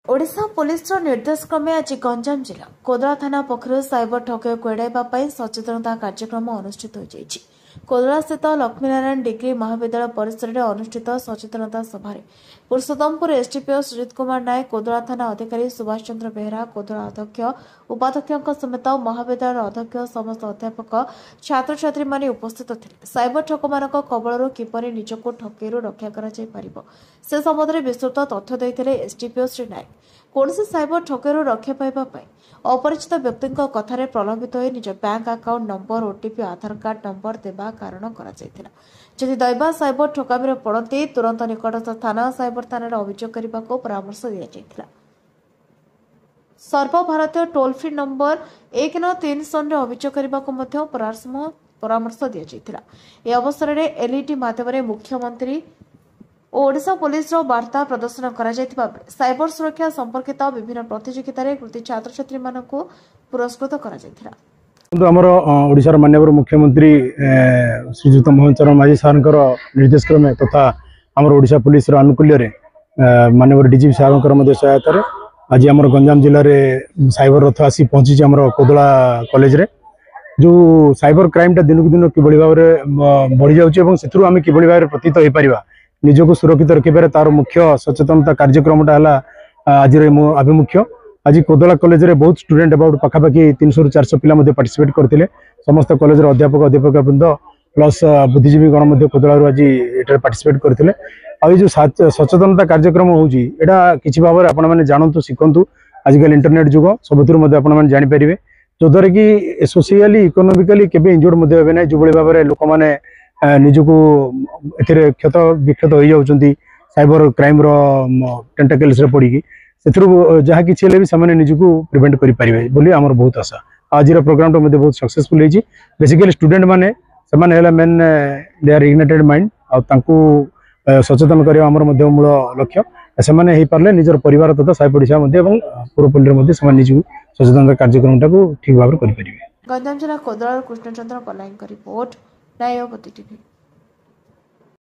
Odisha police निर्देश क्रमे आज गंजाम जिला कोदला थाना पक्षर साइबर ठकेय को एड़ाई सचेतनता कार्यक्रम अनुष्ठित हो कोदला स्थित लक्ष्मीनारायण डिग्री महाविद्यालय परिसर में अनुष्ठित सचेतनता सभा पुरुषोत्तमपुर एसडीपीओ सुजित कुमार नायक कोदला थाना अधिकारी सुभाष चंद्र बेहरा कोदला अध्यक्ष उपाध्यक्ष समेत महाविद्यालय अध्यक्ष समस्त अध्यापक छात्र छात्री माने उपस्थित थे। साइबर ठक मान कबलू किपर निजक ठकेरु रक्षा से संबंध में विस्तृत तथ्य देते एसडीपीओ श्री नायक कौन साइबर ठकेरु रक्षा पाइबा अपरिचित व्यक्ति कथार प्रलोभित हो निज बैंक अकाउंट नंबर ओटीपी आधार कार्ड नंबर देवा कारण जदि दैवा साइबर ठकामी पड़ते तुरंत निकटस्थ थाना साइबर थाना अभियोग करने को परामर्श दिया। सर्वभारतीय टोल फ्री नंबर 1930 अभियोग करने को परामर्श दिया। अवसर में एलईडी माध्यम मुख्यमंत्री ओडिशा पुलिस वार्ता प्रदर्शन करा साइबर सुरक्षा संपर्कित विभिन्न प्रतियोगितार कृति छात्र छात्री मानक पुरस्कृत करा। ओडिशार माननीय मुख्यमंत्री श्रीजुक्त मोहन चरण माझी सार निर्देश क्रमे तथा आमर ओडिशा पुलिस आनुकूल्य माननीय डीजीपी सार सहायतार आज आम गंजाम जिले में साइबर रथ आसी पहुंची आम कोदला कॉलेज रे जो साइबर क्राइम टा दिन को दिन कि भाव में बढ़ी जाऊँगी आम कि भाव में प्रतीत हो पार निजक सुरक्षित रखिपारे तार मुख्य सचेतनता कार्यक्रम आज आभिमुख्य आज कोदला कॉलेज रे बहुत स्टूडेंट अबाउट पाखापाखि 300 ରୁ 400 पिला पार्टिसिपेट करते समस्त कॉलेज अध्यापक अध्यापक वृंद प्लस बुद्धिजीवी गण कोदला आज ये पार्टिसिपेट करते जो सचेतनता कार्यक्रम होगा किसी भाव में आपण मैंने जानतु शिखु आजिकल इंटरनेट जुग सबुठ जापर जद्वारा कि सोशियाली इकोनोमिकली केबे इंजोर्ड हे ना जो भाव में लोक मैंने निजक क्षत विक्षत हो जाती साइबर क्राइम टेंटाकल्स पड़ी से जहाँ किसी भी निजक प्रिवेंट करें बोली आमर बहुत आशा। आज प्रोग्राम बहुत सक्सेसफुल होती बेसिकली स्टूडेंट माने main they are ignited mind सचेतन करवा मूल लक्ष्य से पारे निजर परिवार तथा साई पड़िशा पूर्वपल्ली निजक सचेतन कार्यक्रम ठीक भाव में करें। गंजाम जिला कोदला कृष्णचंद्र पलाईं रिपोर्ट न्यायपति टीवी।